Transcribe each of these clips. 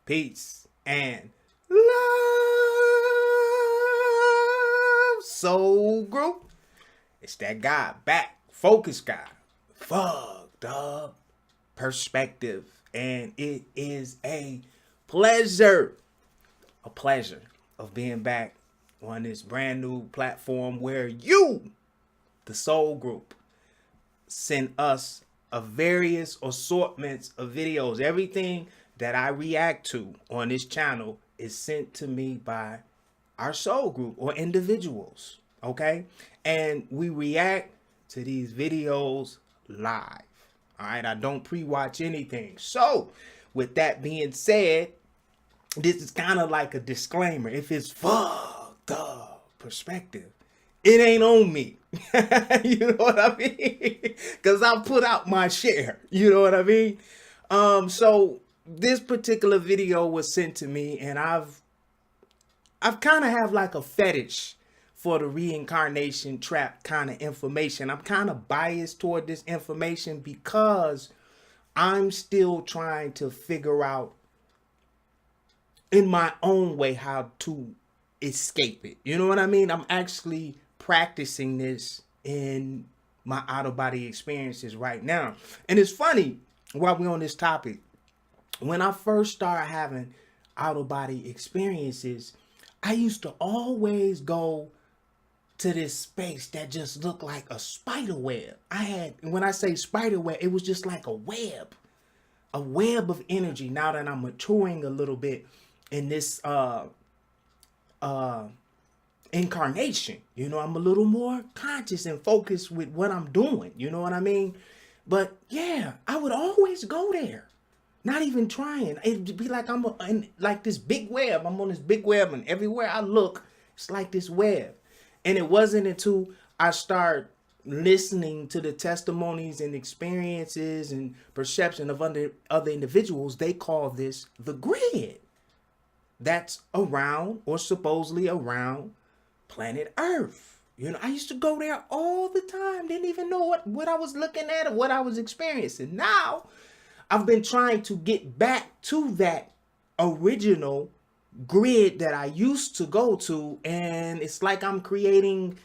Peace and love. Soul Group. It's that guy back. Focus guy. Fucked up perspective. And it is a pleasure. A pleasure of being back on this brand new platform where you, the Soul Group, send us a various assortments of videos. Everything that I react to on this channel is sent to me by our soul group or individuals. Okay. And we react to these videos live. All right. I don't pre-watch anything. So with that being said, this is kind of like a disclaimer. If it's fucked up perspective, it ain't on me. You know what I mean? Because I put out my share. You know what I mean? So this particular video was sent to me, and I've kind of have like a fetish for the reincarnation trap kind of information. I'm kind of biased toward this information because I'm still trying to figure out in my own way how to escape it. You know what I mean? I'm actually practicing this in my out-of-body experiences right now. And it's funny, while we're on this topic, when I first started having out-of-body experiences, I used to always go to this space that just looked like a spider web. When I say spider web, it was just like a web of energy. Now that I'm maturing a little bit in this incarnation, you know, I'm a little more conscious and focused with what I'm doing. You know what I mean? But yeah, I would always go there, not even trying. It'd be like I'm in like this big web. I'm on this big web, and everywhere I look, it's like this web. And it wasn't until I start listening to the testimonies and experiences and perception of other individuals, they call this the grid that's around or supposedly around planet Earth. You know, I used to go there all the time. Didn't even know what I was looking at or what I was experiencing. Now, I've been trying to get back to that original grid that I used to go to. And it's like I'm creating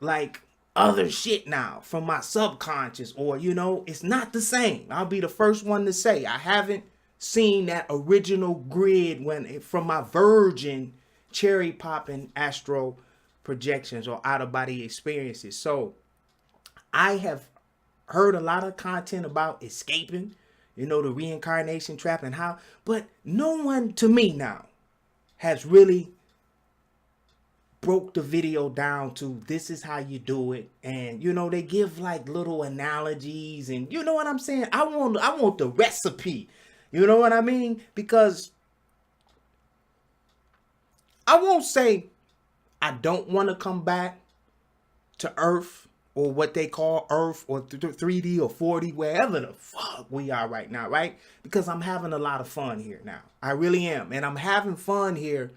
like other shit now from my subconscious, or, you know, it's not the same. I'll be the first one to say I haven't seen that original grid from my virgin cherry popping astro projections or out of body experiences. So I have heard a lot of content about escaping, you know, the reincarnation trap and how, but no one to me now has really broke the video down to this is how you do it. And, you know, they give like little analogies and you know what I'm saying? I want the recipe. You know what I mean? Because I won't say I don't want to come back to Earth or what they call Earth or 3D or 4D, wherever the fuck we are right now, right? Because I'm having a lot of fun here now. I really am. And I'm having fun here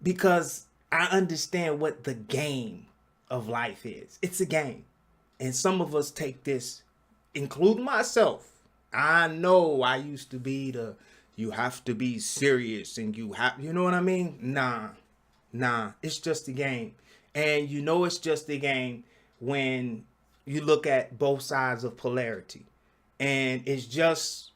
because I understand what the game of life is. It's a game. And some of us take this, including myself. I know I used to be you have to be serious and you know what I mean? Nah, it's just a game. And you know it's just a game when you look at both sides of polarity. And it's just,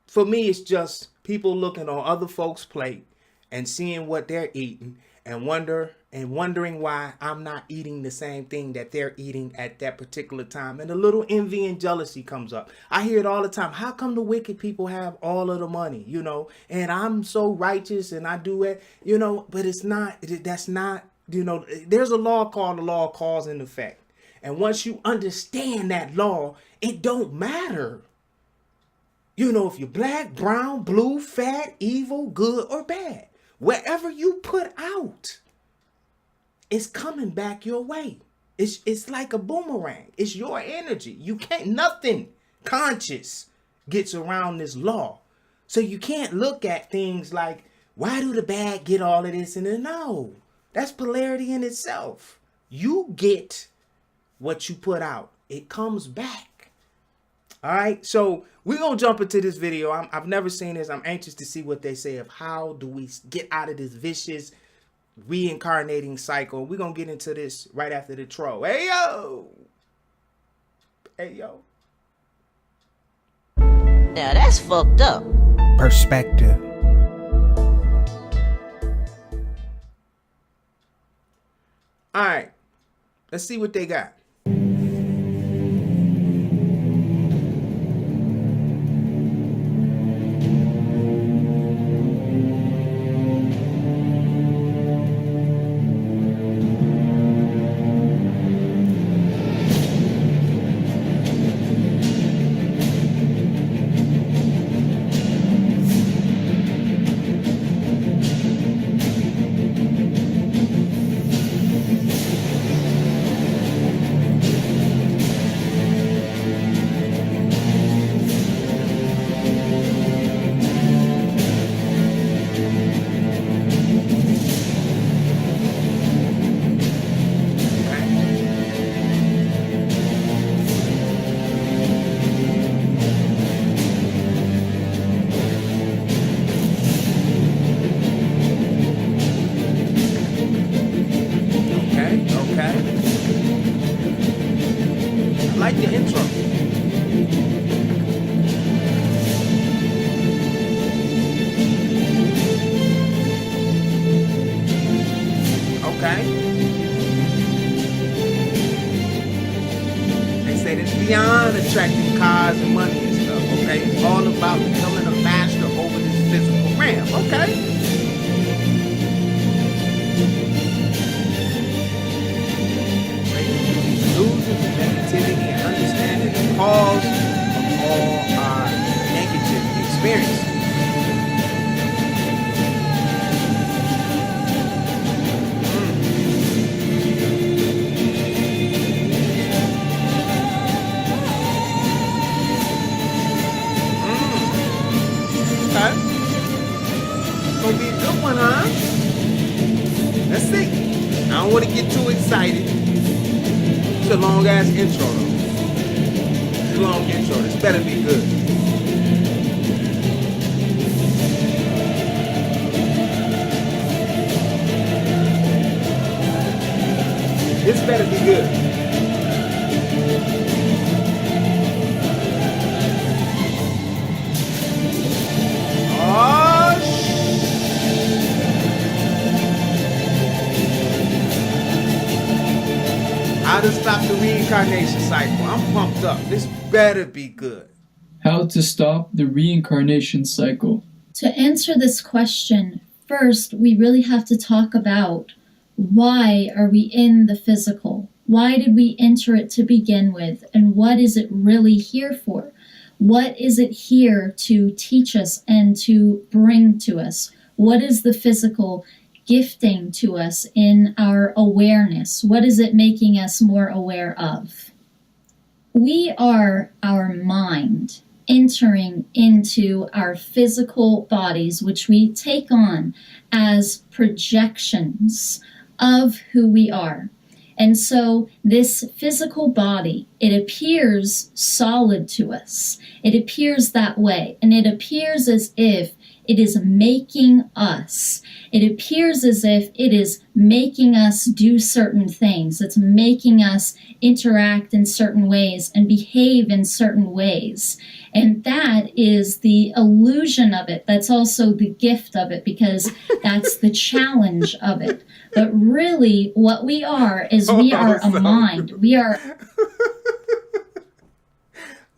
for me, it's just people looking on other folks' plate and seeing what they're eating and wondering why I'm not eating the same thing that they're eating at that particular time. And a little envy and jealousy comes up. I hear it all the time. How come the wicked people have all of the money, you know, and I'm so righteous and I do it, you know, but that's not, you know, there's a law called the law of cause and effect. And once you understand that law, it don't matter, you know, if you're black, brown, blue, fat, evil, good, or bad. Wherever you put out, it's coming back your way. It's like a boomerang. It's your energy. You can't, nothing conscious gets around this law. So you can't look at things like, why do the bad get all of this? And then, no, that's polarity in itself. You get what you put out. It comes back. All right, so we're gonna jump into this video. I've never seen this. I'm anxious to see what they say of how do we get out of this vicious reincarnating cycle. We're gonna get into this right after the troll. Hey yo! Hey yo. Now that's fucked up. Perspective. All right, let's see what they got. Like the intro. Okay. They say it's beyond attracting cars and money and stuff, okay? It's all about becoming a master over this physical realm, okay? Negativity and understanding the cause of all our negative experiences. Okay. It's gonna be a good one, huh? Let's see. I don't want to get too excited. It's a long ass intro though. It's a long intro. This better be good. This better be good. Oh How to stop the reincarnation cycle. I'm pumped up. This better be good. How to stop the reincarnation cycle. To answer this question, first we really have to talk about why are we in the physical? Why did we enter it to begin with? And what is it really here for? What is it here to teach us and to bring to us? What is the physical gifting to us in our awareness? What is it making us more aware of? We are our mind entering into our physical bodies, which we take on as projections of who we are. And so this physical body, it appears solid to us. It appears that way, and it appears as if it is making us. It appears as if it is making us do certain things. It's making us interact in certain ways and behave in certain ways. And that is the illusion of it. That's also the gift of it, because that's the challenge of it. But really, what we are is we are a mind. We are...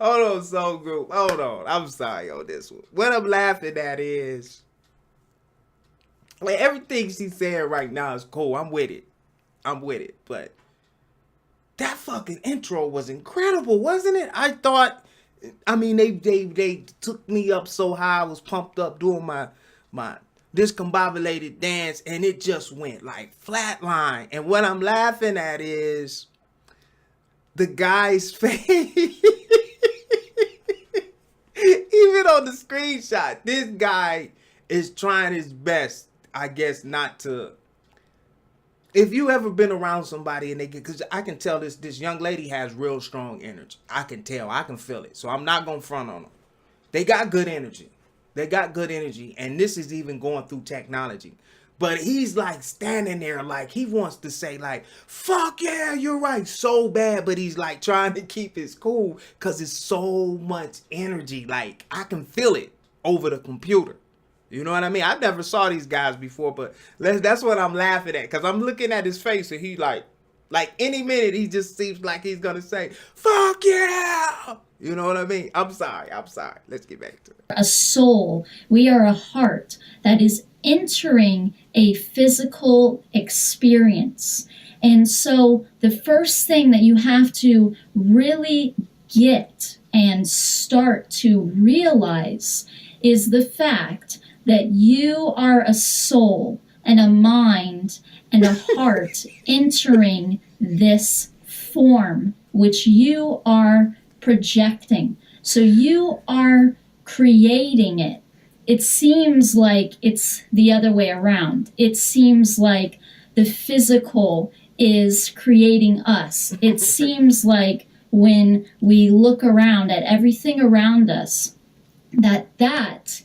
Hold on, Soul Group. Hold on. I'm sorry on this one. What I'm laughing at is, like, everything she's saying right now is cool. I'm with it. But that fucking intro was incredible, wasn't it? I thought, I mean, they took me up so high. I was pumped up doing my discombobulated dance, and it just went like flatline. And what I'm laughing at is the guy's face. Even on the screenshot, this guy is trying his best, I guess, not to if you ever been around somebody and they get, because I can tell this young lady has real strong energy. I can tell, I can feel it. So I'm not gonna front on them. They got good energy. They got good energy, and this is even going through technology. But he's like standing there like he wants to say like, fuck yeah, you're right, so bad. But he's like trying to keep his cool because it's so much energy. Like I can feel it over the computer. You know what I mean? I never saw these guys before, but that's what I'm laughing at. Because I'm looking at his face and he like any minute he just seems like he's going to say, fuck yeah. You know what I mean? I'm sorry. Let's get back to it. A soul. We are a heart that is entering a physical experience. And so the first thing that you have to really get and start to realize is the fact that you are a soul and a mind and a heart entering this form which you are projecting. So you are creating it. It seems like it's the other way around. It seems like the physical is creating us. It seems like when we look around at everything around us, that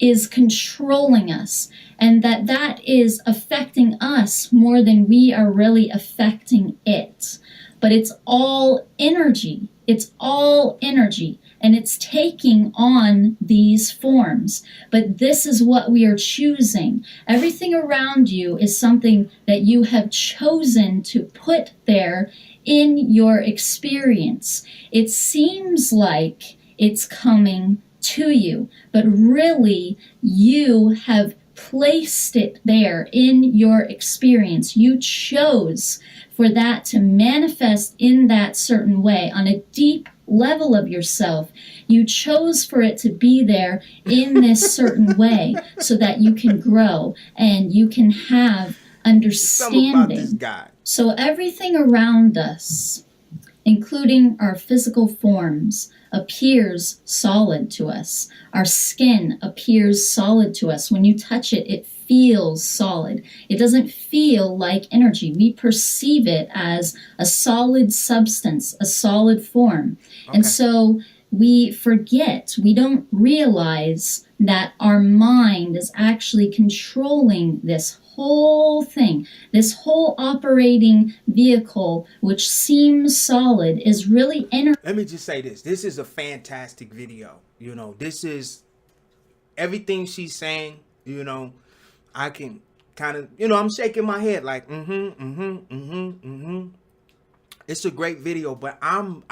is controlling us, and that is affecting us more than we are really affecting it. But it's all energy. It's all energy, and it's taking on these forms. But this is what we are choosing. Everything around you is something that you have chosen to put there in your experience. It seems like it's coming to you, but really you have placed it there in your experience. You chose for that to manifest in that certain way on a deep level of yourself. You chose for it to be there in this certain way so that you can grow and you can have understanding. Something about this guy. So everything around us, including our physical forms, appears solid to us. Our skin appears solid to us. When you touch it, it feels solid. It doesn't feel like energy. We perceive it as a solid substance, a solid form. Okay. And so we forget, we don't realize that our mind is actually controlling this whole thing. This whole operating vehicle, which seems solid, is really Let me just say this. This is a fantastic video. You know, this is everything she's saying, you know, I can kind of, you know, I'm shaking my head like, It's a great video, but I'm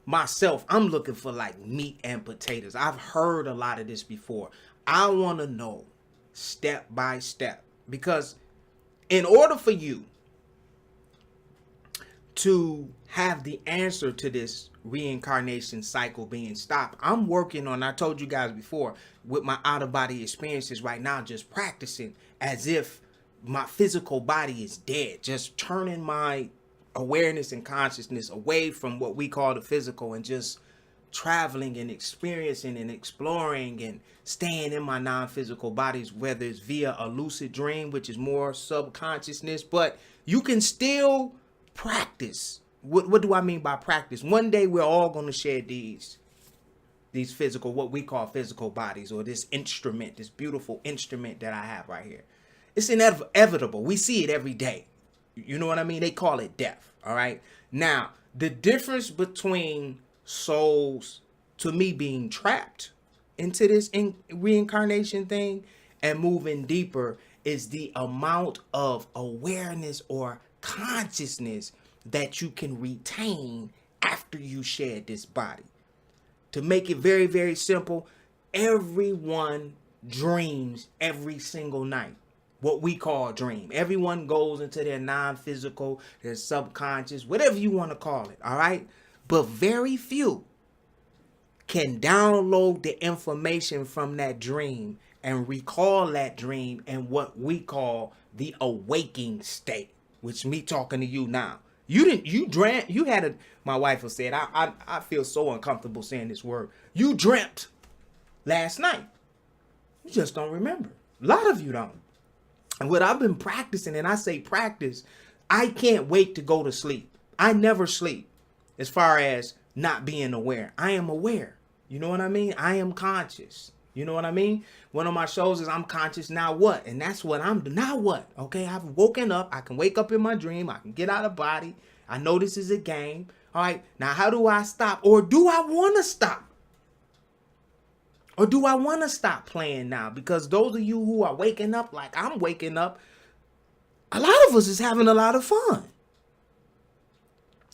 myself, I'm looking for like meat and potatoes. I've heard a lot of this before. I want to know step by step, because in order for you to have the answer to this reincarnation cycle being stopped, I'm working on, I told you guys before, with my out-of-body experiences right now, just practicing as if my physical body is dead, just turning my awareness and consciousness away from what we call the physical and just traveling and experiencing and exploring and staying in my non-physical bodies, whether it's via a lucid dream, which is more subconsciousness. But you can still practice. What do I mean by practice? One day we're all going to share these physical, what we call physical bodies, or this instrument, this beautiful instrument that I have right here. It's inevitable. We see it every day. You know what I mean? They call it death. All right. Now, the difference between souls, to me, being trapped into this reincarnation thing and moving deeper is the amount of awareness or consciousness that you can retain after you shed this body. To make it very, very simple, everyone dreams every single night. What we call dream. Everyone goes into their non-physical, their subconscious, whatever you want to call it, all right? But very few can download the information from that dream and recall that dream in what we call the awaking state, which me talking to you now. My wife has said, I feel so uncomfortable saying this word. You dreamt last night. You just don't remember. A lot of you don't. And what I've been practicing, and I say practice, I can't wait to go to sleep. I never sleep as far as not being aware. I am aware. You know what I mean? I am conscious. You know what I mean? One of my shows is I'm conscious, now what? And that's what I'm doing. Now what? Okay, I've woken up. I can wake up in my dream. I can get out of body. I know this is a game. All right, now how do I stop? Or do I want to stop? Or do I want to stop playing now? Because those of you who are waking up like I'm waking up, a lot of us is having a lot of fun.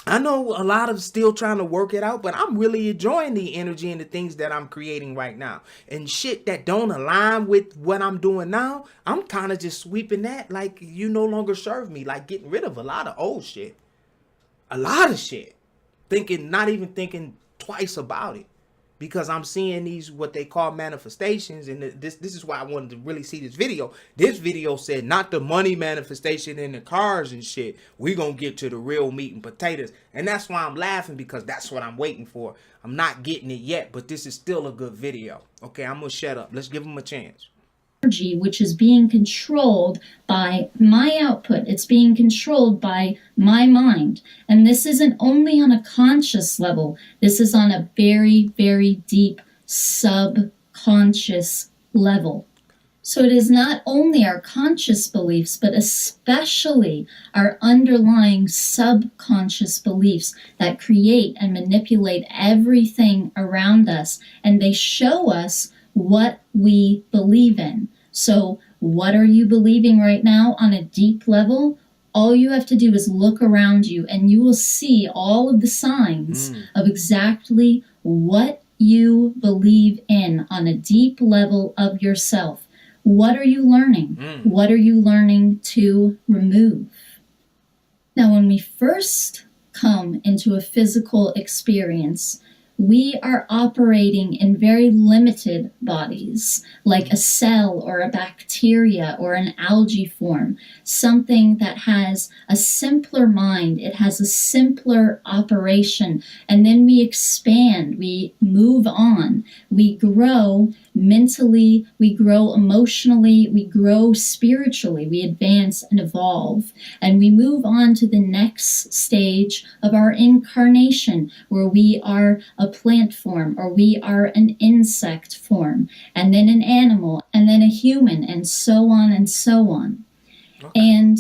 I know a lot of still trying to work it out, but I'm really enjoying the energy and the things that I'm creating right now. And shit that don't align with what I'm doing now, I'm kind of just sweeping that like you no longer serve me, like getting rid of a lot of old shit. A lot of shit. Not even thinking twice about it. Because I'm seeing these what they call manifestations, and this is why I wanted to really see this video. This video said not the money manifestation in the cars and shit. We gonna get to the real meat and potatoes, and that's why I'm laughing, because that's what I'm waiting for. I'm not getting it yet, but this is still a good video. Okay, I'm gonna shut up. Let's give them a chance. Energy, which is being controlled by my output. It's being controlled by my mind. And this isn't only on a conscious level. This is on a very, very deep subconscious level. So it is not only our conscious beliefs, but especially our underlying subconscious beliefs that create and manipulate everything around us. And they show us what we believe in. So what are you believing right now on a deep level? All you have to do is look around you and you will see all of the signs of exactly what you believe in on a deep level of yourself. What are you learning? What are you learning to remove? Now, when we first come into a physical experience, we are operating in very limited bodies, like a cell or a bacteria or an algae form, something that has a simpler mind, it has a simpler operation, and then we expand, we move on, we grow mentally, we grow emotionally, we grow spiritually, we advance and evolve, and we move on to the next stage of our incarnation, where we are a plant form, or we are an insect form, and then an animal, and then a human, and so on and so on. Okay. And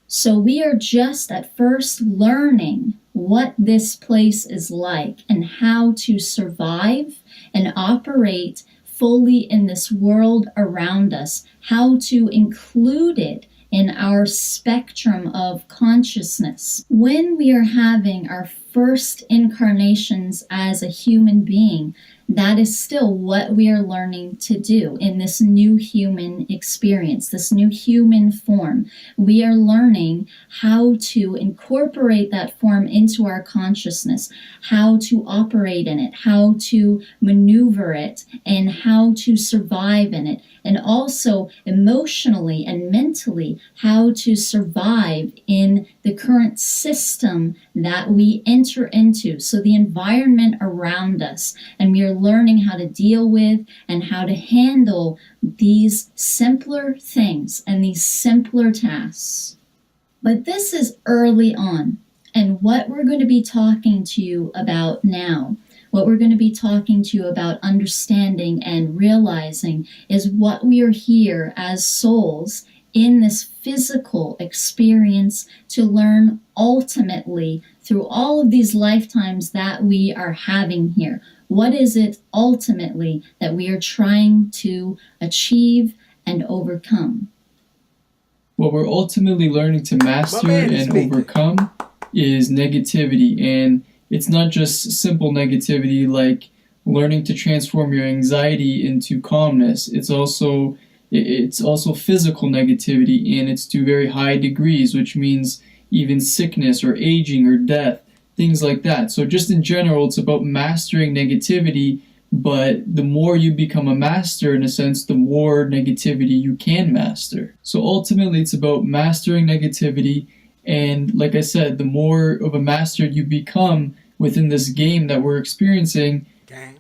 so we are just at first learning what this place is like and how to survive and operate fully in this world around us, how to include it in our spectrum of consciousness. When we are having our first incarnations as a human being, that is still what we are learning to do in this new human experience, this new human form. We are learning how to incorporate that form into our consciousness, how to operate in it, how to maneuver it, and how to survive in it. And also emotionally and mentally, how to survive in the current system that we enter into. So the environment around us, and we are learning how to deal with and how to handle these simpler things and these simpler tasks. But this is early on, and what we're going to be talking to you about now, what we're going to be talking to you about understanding and realizing, is what we are here as souls in this physical experience to learn ultimately through all of these lifetimes that we are having here. What is it ultimately that we are trying to achieve and overcome? What we're ultimately learning to master and overcome is negativity. And it's not just simple negativity like learning to transform your anxiety into calmness. It's also physical negativity, and it's to very high degrees, which means even sickness or aging or death, things like that. So just in general, it's about mastering negativity, but the more you become a master, in a sense, the more negativity you can master. So ultimately, it's about mastering negativity, and like I said, the more of a master you become within this game that we're experiencing,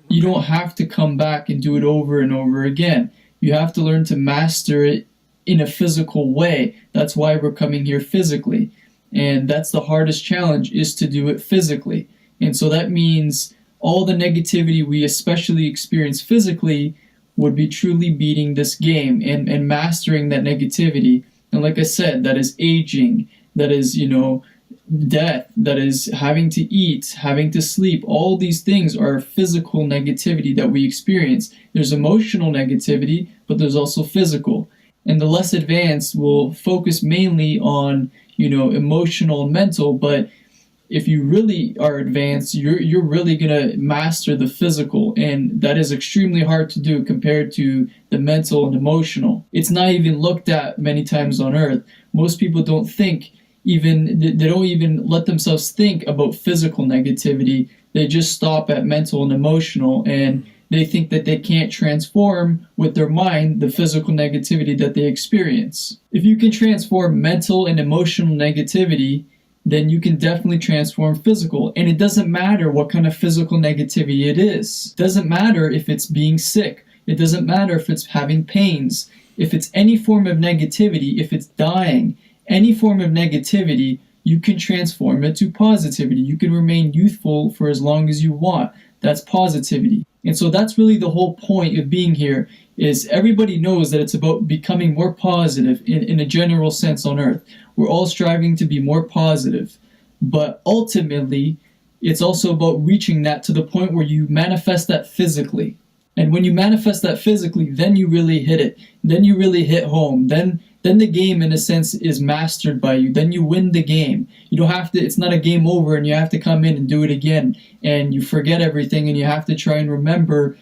you don't have to come back and do it over and over again. You have to learn to master it in a physical way. That's why we're coming here physically. And that's the hardest challenge, is to do it physically. And so that means all the negativity we especially experience physically would be truly beating this game and mastering that negativity. And like I said, that is aging, that is, death, that is having to eat, having to sleep. All these things are physical negativity that we experience. There's emotional negativity, but there's also physical. And the less advanced will focus mainly on, emotional and mental, but if you really are advanced, you're really going to master the physical, and that is extremely hard to do compared to the mental and emotional. It's not even looked at many times on earth. Most people don't think they don't even let themselves think about physical negativity. They just stop at mental and emotional, and they think that they can't transform with their mind the physical negativity that they experience. If you can transform mental and emotional negativity, then you can definitely transform physical. And it doesn't matter what kind of physical negativity it is. It doesn't matter if it's being sick. It doesn't matter if it's having pains. If it's any form of negativity, if it's dying, any form of negativity, you can transform it to positivity. You can remain youthful for as long as you want. That's positivity. And so that's really the whole point of being here, is everybody knows that it's about becoming more positive in a general sense on earth. We're all striving to be more positive. But ultimately, it's also about reaching that to the point where you manifest that physically. And when you manifest that physically, then you really hit it. Then you really hit home. Then the game, in a sense, is mastered by you. Then you win the game. You don't have to, it's not a game over and you have to come in and do it again. And you forget everything and you have to try and remember,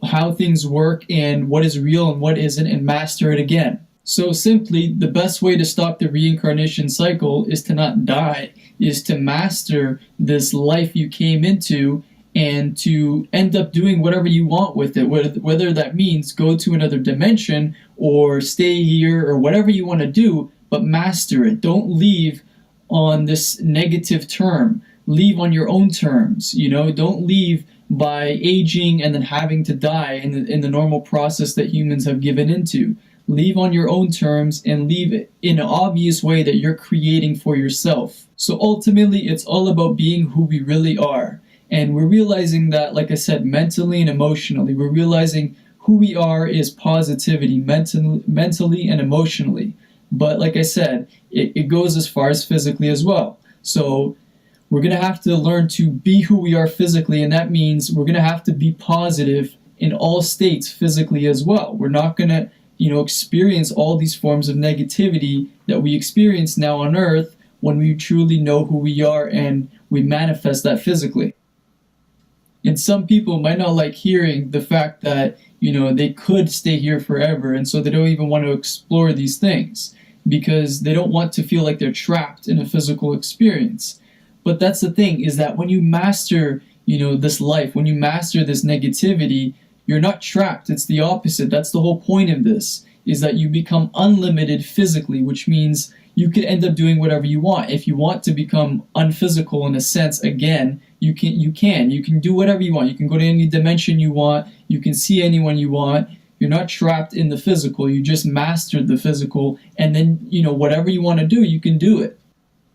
how things work and what is real and what isn't, and master it again. So simply, the best way to stop the reincarnation cycle is to not die, is to master this life you came into and to end up doing whatever you want with it, whether that means go to another dimension or stay here or whatever you want to do, but master it. Don't leave on this negative term. Leave on your own terms, don't leave by aging and then having to die in the normal process that humans have given into. Leave on your own terms and leave it in an obvious way that you're creating for yourself. So ultimately, it's all about being who we really are. And we're realizing that, like I said, mentally and emotionally, we're realizing who we are is positivity, mentally and emotionally. But like I said, it goes as far as physically as well. So we're going to have to learn to be who we are physically, and that means we're going to have to be positive in all states physically as well. We're not going to, experience all these forms of negativity that we experience now on earth when we truly know who we are and we manifest that physically. And some people might not like hearing the fact that, they could stay here forever, and so they don't even want to explore these things because they don't want to feel like they're trapped in a physical experience. But that's the thing, is that when you master, this life, when you master this negativity, you're not trapped. It's the opposite. That's the whole point of this, is that you become unlimited physically, which means you can end up doing whatever you want. If you want to become unphysical in a sense again, you can do whatever you want. You can go to any dimension you want. You can see anyone you want. You're not trapped in the physical. You just mastered the physical, and then, whatever you want to do, you can do it.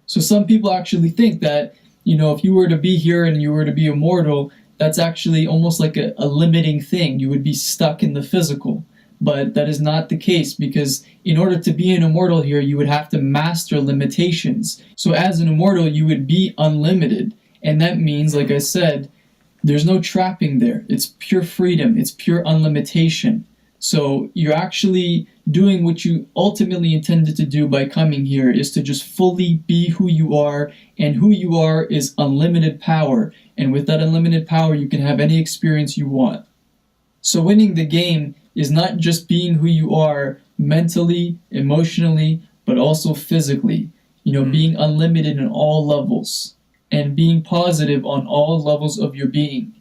So some people actually think that, if you were to be here and you were to be immortal, that's actually almost like a limiting thing. You would be stuck in the physical. But that is not the case, because in order to be an immortal here, you would have to master limitations. So as an immortal, you would be unlimited. And that means, like I said, there's no trapping there. It's pure freedom. It's pure unlimitation. So you're actually doing what you ultimately intended to do by coming here, is to just fully be who you are, and who you are is unlimited power. And with that unlimited power, you can have any experience you want. So winning the game is not just being who you are mentally, emotionally, but also physically. Being unlimited in all levels and being positive on all levels of your being.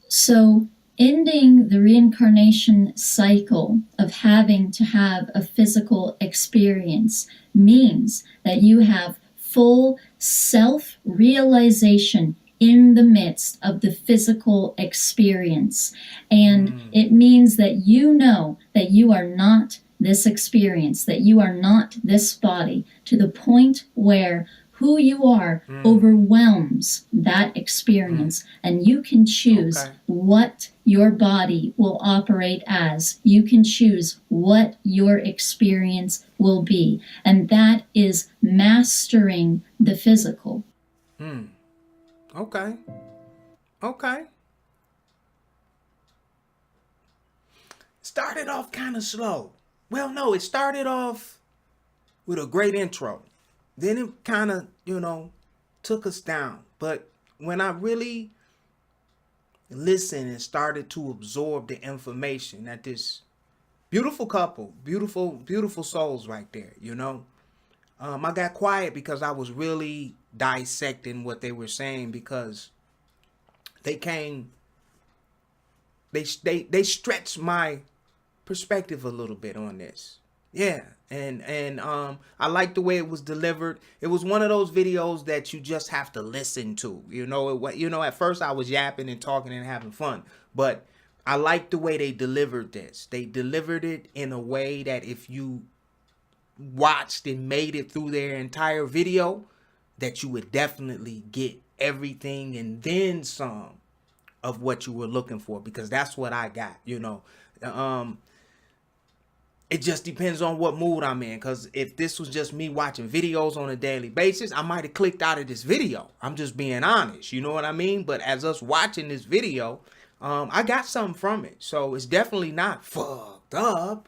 So ending the reincarnation cycle of having to have a physical experience means that you have full self-realization in the midst of the physical experience. And it means that you know that you are not this experience, that you are not this body, to the point where who you are overwhelms that experience, and you can choose what your body will operate as. You can choose what your experience will be, and that is mastering the physical. Okay. Started off kind of slow. Well, no, it started off with a great intro. Then it kind of, took us down. But when I really listened and started to absorb the information that this beautiful couple, beautiful souls right there, I got quiet because I was really dissecting what they were saying, because they stretched my perspective a little bit on this. Yeah. And I like the way it was delivered. It was one of those videos that you just have to listen to. At first I was yapping and talking and having fun, but I like the way they delivered this. They delivered it in a way that if you watched and made it through their entire video, that you would definitely get everything and then some of what you were looking for, because that's what I got. It just depends on what mood I'm in, because if this was just me watching videos on a daily basis, I might have clicked out of this video. I'm just being honest, you know what I mean? But as us watching this video, I got something from it. So it's definitely not fucked up.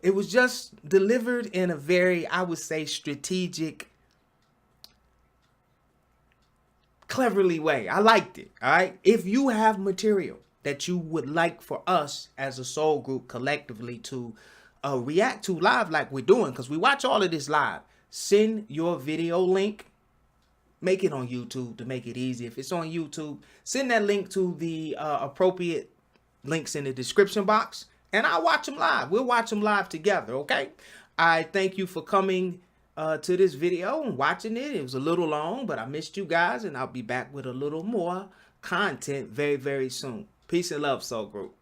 It was just delivered in a very, I would say, strategic, cleverly way. I liked it. All right. If you have material that you would like for us as a soul group collectively to react to live, like we're doing, because we watch all of this live, send your video link. Make it on YouTube to make it easy. If it's on YouTube, send that link to the appropriate links in the description box, and I'll watch them live. We'll watch them live together, okay? I thank you for coming to this video and watching it. It was a little long, but I missed you guys, and I'll be back with a little more content very, very soon. Peace and love, Soul Group.